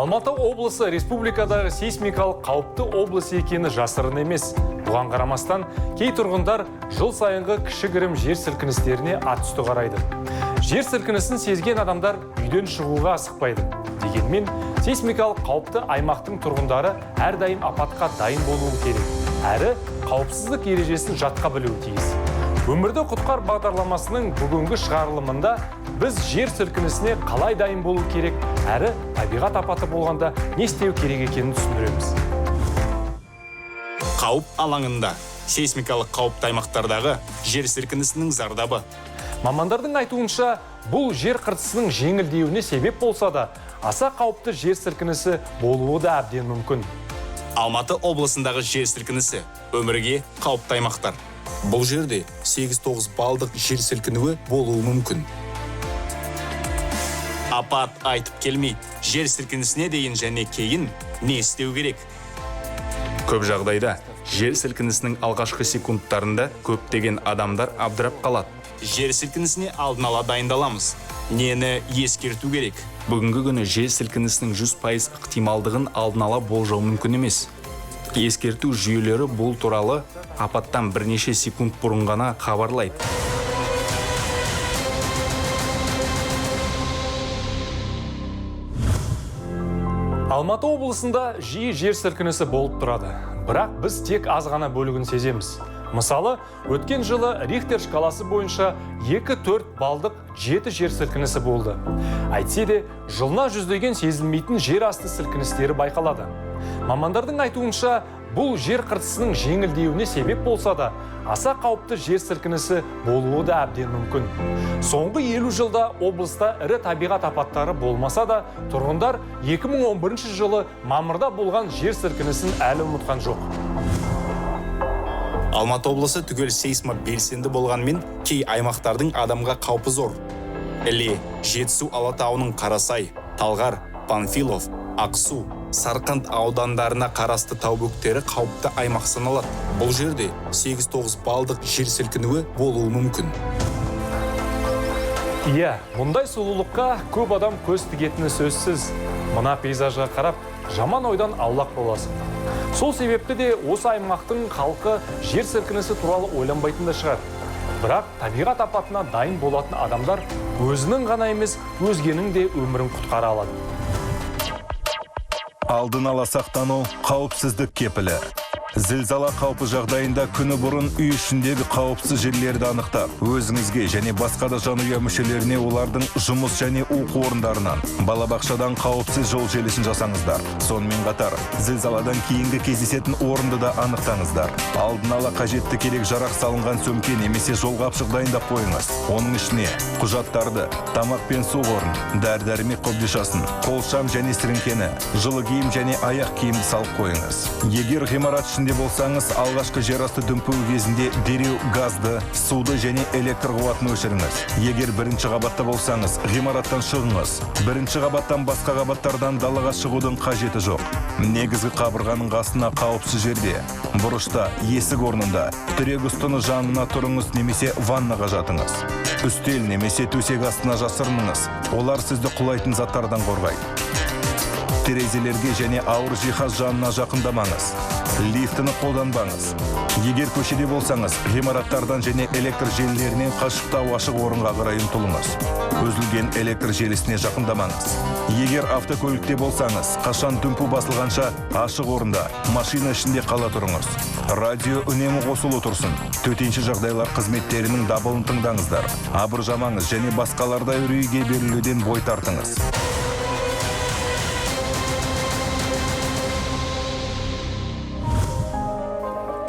Алматы облысы республикадағы сейсмикалық қауіпті облыс екені жасырын емес. Бұған қарамастан, кей тұрғындар жыл сайынғы кішігірім жер сілкіністеріне атүсті қарайды. Жер сілкінісін сезген адамдар үйден шығуға асықпайды. Дегенмен, сейсмикалық қауіпті аймақтың тұрғындары әрдайым апатқа дайын болуы керек. Әрі қауіпсіздік ережесін жатқа білуі тиіс. Өмірді құтқар бағдарламасының бүгінгі шығарылымында біз жер сілкінісіне қалай дайын болу керек, әрі табиғат апаты болғанда не істеу керек екенін түсіндіреміз. Қауіп алаңында сейсмикалық қауіпті аймақтардағы жер сілкінісінің зардабы. Мамандардың айтуынша, бұл жер қыртысының жеңілдеуіне себеп болса да, аса қауіпті жер сілкінісі болуы да әбден мүмкін. Алматы облысындағы жер сілкінісі өмірге қауіпті аймақтар. Бұл жерде 8-9 балдық жер сілкінуі болуы мүмкін. Апат айтып келмейді. Жер сілкінісіне дейін және кейін не істеу керек? Көп жағдайда жер сілкінісінің алғашқы секундтарында көптеген адамдар абдырап қалады. Жер сілкінісіне алдын ала дайындаламыз. Нені ескерту керек? Бүгінгі күні жер сілкінісінің 100% ықтималдығын алдын ала болжау мүмкін емес. Ескерту жүйелері бұл туралы апаттан бірнеше секунд бұрын ғана хабарлайды. Алматы облысында жиі жер сілкінісі болып тұрады. Бірақ біз тек аз ғана бөлігін сеземіз. Мысалы, өткен жылы Рихтер шкаласы бойынша 2-4 балдық 7 жер сілкінісі болды. Әйтсе де, жылына жүздеген сезілмейтін жер асты сілкіністері байқалады. Мамандардың айтуынша, бұл жер қыртысының жеңілдеуіне себеп болса да, аса қауіпті жер сілкінісі болуы да әбден мүмкін. Соңғы 50 жылда облыста ірі табиғат апаттары болмаса да, тұрғындар 2011 жылы мамырда болған жер сілкінісін әлі ұмытқан жоқ. Алматы облысы түгел сейсма белсенді болғанмен, кей аймақтардың адамға қаупі зор. Іле, Жетісу Алатауының Қарасай, Талғар, Панфилов, Ақсу, Сарқанд аудандарына қарасты тау бөктері қауіпті аймақ саналады. Бұл жерде 8-9 балдық жер сілкінуі болуы мүмкін. Иә, мұндай сұлулыққа көп адам көз тігетіні сөзсіз. Мына пейзажға қарап, жаман ойдан аулақ боласың. Сол себепті де осы аймақтың халқы жер сілкінісі туралы ойланбайтын да шығар. Бірақ табиғат апатына дайын болатын адамдар өзінің ғана емес, өзгенің де өмірін құтқара алады. Алдын ала сақтану қауіпсіздік кепілі. Зілзала қаупі жағдайында күні бұрын үй ішіндегі қауіпсіз жерлерді анықтап, өзіңізге және басқа да жанұя мүшелеріне олардың жұмыс және оқу орындарынан, балабақшадан қауіпсіз жол желісін жасаңыздар. Сонымен қатар, зілзаладан кейінгі кездесетін орынды да анықтаңыздар. Алдын ала қажетті керек жарақ салынған сөмке немесе жолғапшық дайындап қойыңыз. Оның ішіне құжаттарды, тамақ пен су қорын, дәрі-дәрмек қобдишасын, қолшам және сіріңкені, жылы киім және аяқ киімді салып қойыңыз. Егер ғимарат ішінде болсаңыз, алғашқы жерасты дүмпуі кезінде дереу газды, суды және электр қуатын өшіріңіз. Егер бірінші қабатта болсаңыз, ғимараттан шығыңыз. Бірінші қабаттан басқа қабаттардан далаға шығудың қажеті жоқ. Негізгі қабырғаның қасына қауіпсіз жерде, бұрышта, есік орнында, тірек үстіні жанына тұрыңыз немесе ваннаға жатыңыз. Үстел немесе төсек астына жасырыныңыз. Олар сізді құлайтын заттардан қорғайды. Терезелерге және ауыр жиһаз жанына жақындамаңыз. Лифтіні қолданбаңыз. Егер көшеде болсаңыз, ғимараттардан және электр желілерінен қашықтау ашық орынға қарай ұмтылыңыз. Үзілген электр желісіне жақындамаңыз. Егер автокөлікте болсаңыз, қашан дүмпу басылғанша ашық орында, машина ішінде қала тұрыңыз. Радио үнемі қосулы тұрсын. Төтенше жағдайлар қызметтерінің дабылын тыңдаңыздар. Абыржамаңыз және басқаларда үрейге берілуден бой тартыңыз.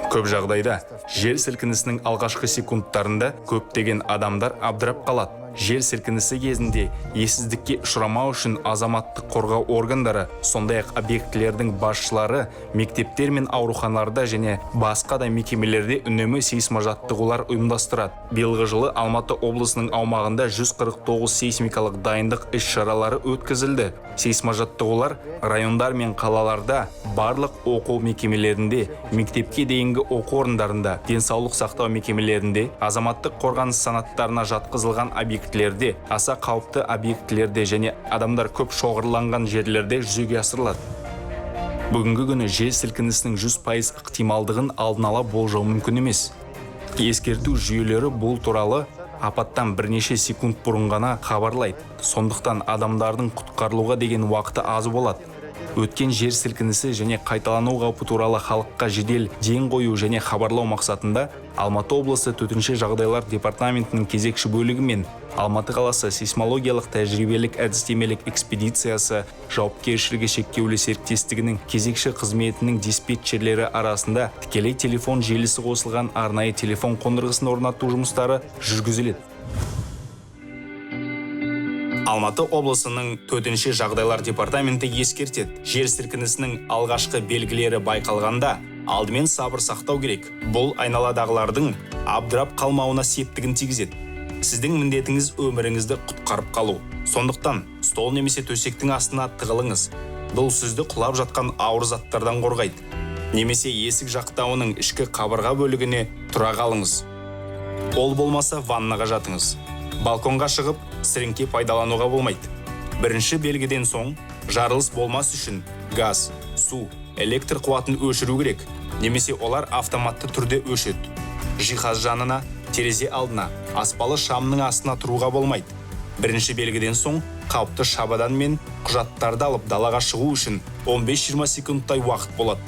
Көп жағдайда жер сілкінісінің алғашқы секундтарында көптеген адамдар абдырап қалады. Жер сілкінісі кезінде ессіздікке ұшырамау үшін азаматтық қорғау органдары, сондай-ақ объектілердің басшылары, мектептер мен ауруханаларда және басқа да мекемелерде үнемі сейсма жаттығулар ұйымдастырады. Биылғы жылы Алматы облысының аумағында 149 сейсмикалық дайындық іс-шаралары өткізілді. Сейсма жаттығулар райондар мен қалаларда, барлық оқу мекемелерінде, мектепке дейінгі оқу орындарында, денсаулық сақтау мекемелерінде, азаматтық қорғаныс санаттарына жатқызылған объектілерде, аса қауіпті объектілерде және адамдар көп шоғырланған жерлерде жүзеге асырылады. Бүгінгі күні жер сілкінісінің 100% ықтималдығын алдын ала болжау мүмкін емес. Ескерту жүйелері бұл туралы апаттан бірнеше секунд бұрын ғана хабарлайды. Сондықтан адамдардың құтқарылуға деген уақыты аз болады. Өткен жер сілкінісі және қайталану қаупі туралы халыққа жедел ден қою және хабарлау мақсатында Алматы облысы төтенше жағдайлар департаментінің кезекші бөлігі мен Алматы қаласы сейсмологиялық тәжірибелік әдістемелік экспедициясы жауапкершілігі шектеулі серіктестігінің кезекші қызметінің диспетчерлері арасында тікелей телефон желісі қосылған арнайы телефон қондырғысын орнату жұмыстары жүргізіледі. Алматы облысының төтенше жағдайлар департаменті ескертеді. Жер сілкінісінің алғашқы белгілері байқалғанда алдымен сабыр сақтау керек. Бұл айналадағылардың абдырап қалмауына септігін тигізеді. Сіздің міндетіңіз өміріңізді құтқарып қалу. Сондықтан стол немесе төсектің астына тығылыңыз. Бұл сізді құлап жатқан ауыр заттардан қорғайды. Немесе есік жақтауының ішкі қабырға бөлігіне тұра қалыңыз. Ол болмаса ваннаға жатыңыз. Балконға шығып, сіріңке пайдалануға болмайды. Бірінші белгіден соң, жарылыс болмас үшін газ, су, электр қуатын өшіру керек, немесе олар автоматты түрде өшеді. Жиһаз жанына, терезе алдына, аспалы шамның астына тұруға болмайды. Бірінші белгіден соң, қауіпті шабадан мен құжаттарды алып далаға шығу үшін 15-20 секундтай уақыт болады.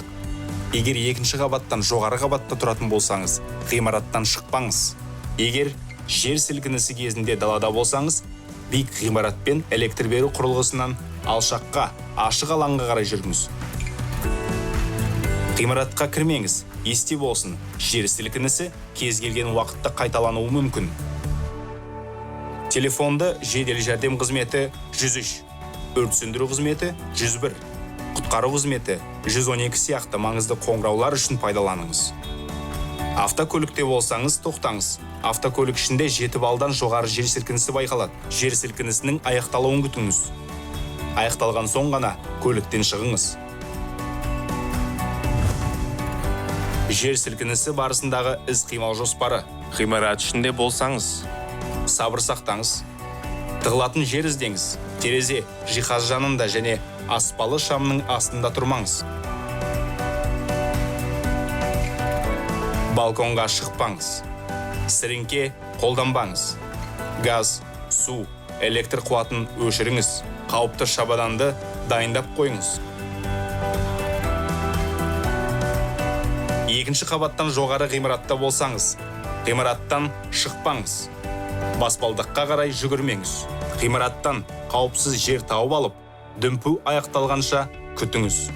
Егер екінші қабаттан жоғары қабатта тұратын болсаңыз, ғимараттан шықпаңыз. Егер жер сілкінісі кезінде далада болсаңыз, биік ғимаратпен электр беру құрылғысынан алшаққа, ашық алаңға қарай жүріңіз. Ғимаратқа кірмеңіз, есте болсын, жер сілкінісі кез келген уақытта қайталануы мүмкін. Телефонды жедел жәрдем қызметі 103, өрт сөндіру қызметі 101, құтқару қызметі 112 сияқты маңызды қоңыраулар үшін пайдаланыңыз. Автокөлікте болсаңыз, тоқтаңыз. Автокөлік ішінде 7 балдан жоғары жер сілкінісі байқалады. Жер сілкінісінің аяқталуын күтіңіз. Аяқталған соң ғана көліктен шығыңыз. Жер сілкінісі барысындағы іс-қимыл жоспары. Ғимарат ішінде болсаңыз, сабыр сақтаңыз. Тығылатын жер іздеңіз. Терезе, жиһаз жанында және аспалы шамның астында тұрмаңыз. Балконға шықпаңыз. Сіріңке қолданбаңыз. Газ, су, электр қуатын өшіріңіз. Қауіпті шабаданды дайындап қойыңыз. Екінші қабаттан жоғары ғимаратта болсаңыз, ғимараттан шықпаңыз. Баспалдаққа қарай жүгірмеңіз. Ғимараттан қауіпсіз жер тауып алып, дүмпу аяқталғанша күтіңіз.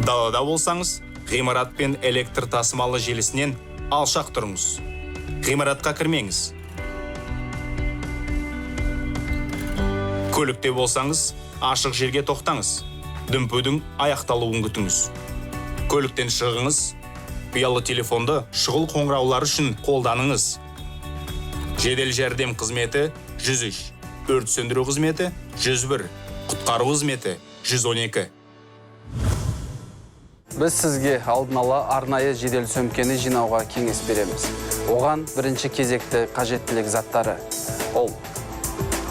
Далада болсаңыз, ғимарат пен электр тасымалы желісінен алшақ тұрыңыз. Ғимаратқа кірмеңіз. Көлікте болсаңыз, ашық жерге тоқтаңыз. Дүмпудің аяқталуын күтіңіз. Көліктен шығыңыз. Ұялы телефонды шұғыл қоңыраулар үшін қолданыңыз. Жедел жәрдем қызметі 103, өрт сөндіру қызметі 101, құтқару қызметі 112. Біз сізге алдын ала арнайы жедел сөмкені жинауға кеңес береміз. Оған бірінші кезекті қажеттілік заттары. Ол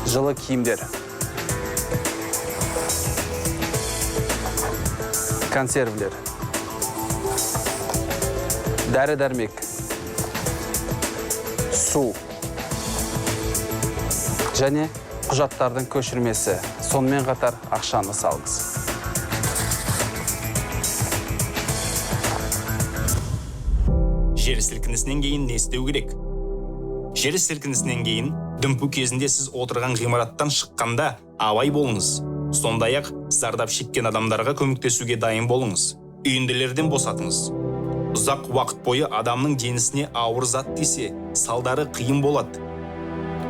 жылы киімдер, консервілер, дәрі-дәрмек, су және құжаттардың көшірмесі. Сонымен қатар ақшаны салыңыз. Жер сілкінісінен кейін не істеу керек? Жер сілкінісінен кейін дүмпу кезінде сіз отырған ғимараттан шыққанда абай болыңыз. Сондай-ақ зардап шеккен адамдарға көмектесуге дайын болыңыз. Үйінділерден босатыңыз. Ұзақ уақыт бойы адамның денісіне ауыр зат тисе, салдары қиын болады.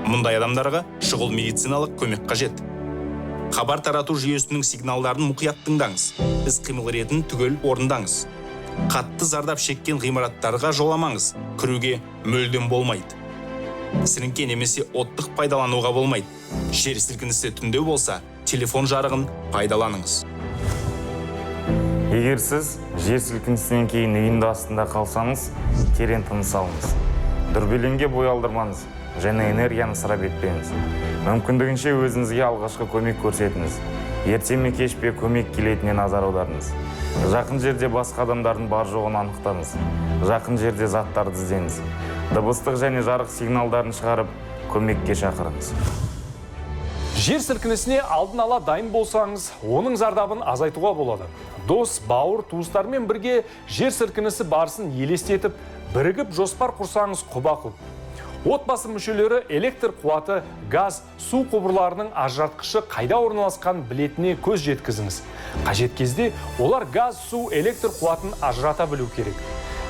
Мұндай адамдарға шұғыл медициналық көмек қажет. Хабар тарату жүйесінің сигналдарын мұқият тыңдаңыз. Іс-қимыл ретін түгел орындаңыз. Қатты зардап шеккен ғимараттарға жоламаңыз. Кіруге мүлдем болмайды. Сіріңке немесе оттық пайдалануға болмайды. Жер сілкінісі түнде болса, телефон жарығын пайдаланыңыз. Егер сіз жер сілкінісінен кейін үйінді астында қалсаңыз, терең тыныс алыңыз. Дүрбелеңге бой алдырмаңыз және энергияны ысырап етпеңіз. Мүмкіндігінше өзіңізге алғашқы көмек көрсетіңіз. Ерте ме кеш пе көмек келетініне назар аударыңыз. Жақын жерде басқа адамдардың бар жоғын анықтаңыз. Жақын жерде заттарды іздеңіз. Дыбыстық және жарық сигналдарын шығарып, көмекке шақырыңыз. Жер сілкінісіне алдын ала дайын болсаңыз, оның зардабын азайтуға болады. Дос, бауыр, туыстармен бірге жер сілкінісі барысын елестетіп, бірігіп жоспар құрсаңыз құба-құп. Отбасы мүшелері электр қуаты, газ, су құбырларының ажыратқышы қайда орналасқан білетіне көз жеткізіңіз. Қажет кезде олар газ, су, электр қуатын ажырата білу керек.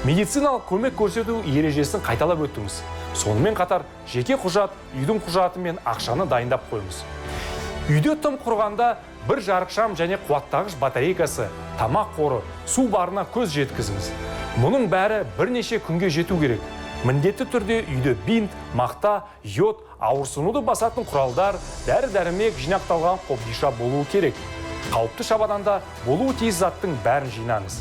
Медициналық көмек көрсету ережесін қайталап өттіңіз. Сонымен қатар жеке құжат, үйдің құжаты мен ақшаны дайындап қойыңыз. Үйде тым құрғанда бір жарықшам және қуаттағыш батарейкасы, тамақ қоры, су барына көз жеткізіңіз. Мұның бәрі бірнеше күнге жету керек. Міндетті түрде үйде бинт, мақта, йод, ауырсынуды басатын құралдар, дәрі-дәрмек жинақталған қобдиша болуы керек. Қауіпті шабаданда болуы тиіс заттың бәрін жинаңыз.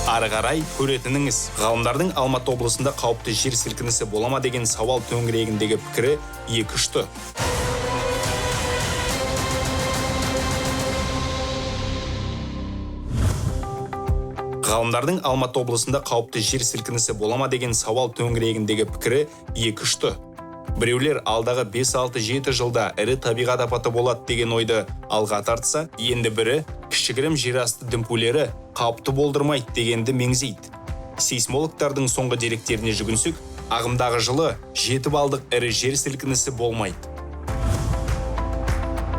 Ары қарай көретініңіз. Ғалымдардың Алматы облысында қауіпті жер сілкінісі бола ма деген сауал төңірегіндегі пікірі екі ұшты. Ғалымдардың Алматы облысында қауіпті жер сілкінісі бола ма деген сауал төңірегіндегі пікірі екі ұшты. Біреулер алдағы 5-6-7 жылда ірі табиғат апаты болады деген ойды алға тартса, енді бірі кішігірім жерасты дүмпулері қауіпті болдырмайды дегенді меңзейді. Сейсмологтардың соңғы деректеріне жүгінсек, ағымдағы жылы 7 балдық ірі жер сілкінісі болмайды.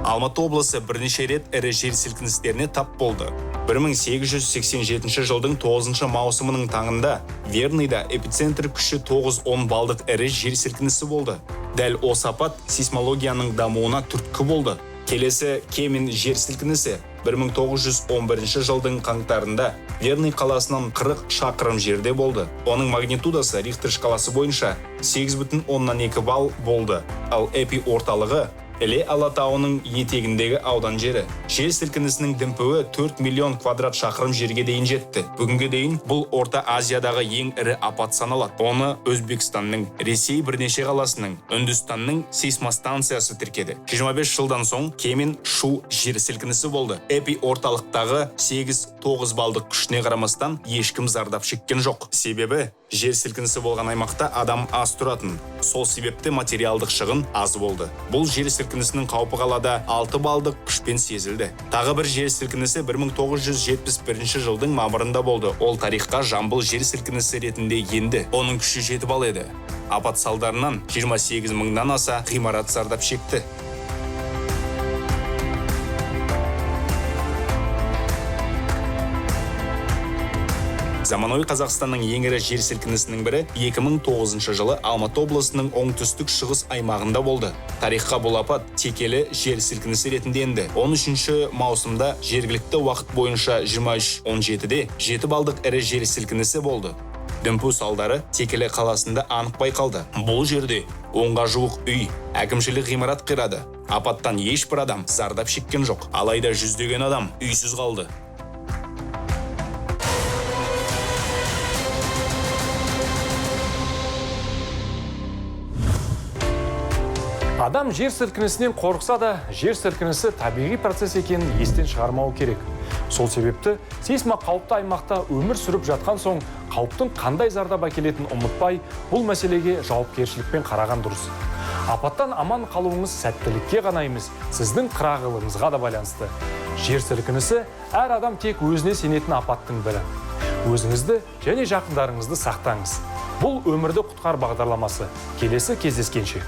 Алматы облысы бірнеше рет ірі жер сілкіністеріне тап болды. 1887 жылдың 9 маусымының таңында Верныйда эпицентр күші 9-10 балдық ірі жер сілкінісі болды. Дәл осы апат сейсмологияның дамуына түрткі болды. Келесі Кемин жер сілкінісі 1911 жылдың қаңтарында Верный қаласынан 40 шақырым жерде болды. Оның магнитудасы Рихтер шкаласы бойынша 8,2 балл болды. Ал эпи орталығы Іле Алатауының етегіндегі аудан жері. Жер сілкінісінің дүмпуі 4 миллион квадрат шақырым жерге дейін жетті. Бүгінге дейін бұл Орта Азиядағы ең ірі апат саналады. Оны Өзбекстанның, Ресей бірнеше қаласының, Үндістанның сейсмостанциясы тіркеді. 25 жылдан соң Кемин Шу жер сілкінісі болды. Эпи орталықтағы 8-9 балдық күшіне қарамастан ешкім зардап шеккен жоқ. Себебі жер сілкінісі болған аймақта адам аз тұратын. Сол себепті материалдық шығын аз болды. Бұл жер сілкінісінің қаупі қалада 6 балдық күшпен сезілді. Тағы бір жер сілкінісі 1971 жылдың мамырында болды. Ол тарихқа Жамбыл жер сілкінісі ретінде енді. Оның күші 7 балл еді. Апат салдарынан 28 мыңнан аса ғимарат зардап шекті. Заманауи Қазақстанның ең ірі жер сілкінісінің бірі 2009 жылы Алматы облысының оңтүстік шығыс аймағында болды. Тарихқа бұл апат текелі жер сілкінісі ретінде енді. 13 маусымда жергілікті уақыт бойынша 23:17-де 7 балдық ірі жер сілкінісі болды. Дүмпу салдары Текелі қаласында анық байқалды. Бұл жерде 10-ға жуық үй, әкімшілік ғимарат қирады. Апаттан ешбір адам зардап шеккен жоқ. Алайда жүздеген адам үйсіз қалды. Адам жер сілкінісінен қорықса да, жер сілкінісі табиғи процесс екенін естен шығармау керек. Сол себепті сейсма қауіпті аймақта өмір сүріп жатқан соң, қауіптің қандай зардап әкелетінін ұмытпай, бұл мәселеге жауапкершілікпен қараған дұрыс. Апаттан аман қалуыңыз сәттілікке ғана емес, сіздің қырағылығыңызға да байланысты. Жер сілкінісі әр адам тек өзіне сенетін апаттың бірі. Өзіңізді және жақындарыңызды сақтаңыз. Бұл өмірді құтқар бағдарламасы. Келесі кездескенше.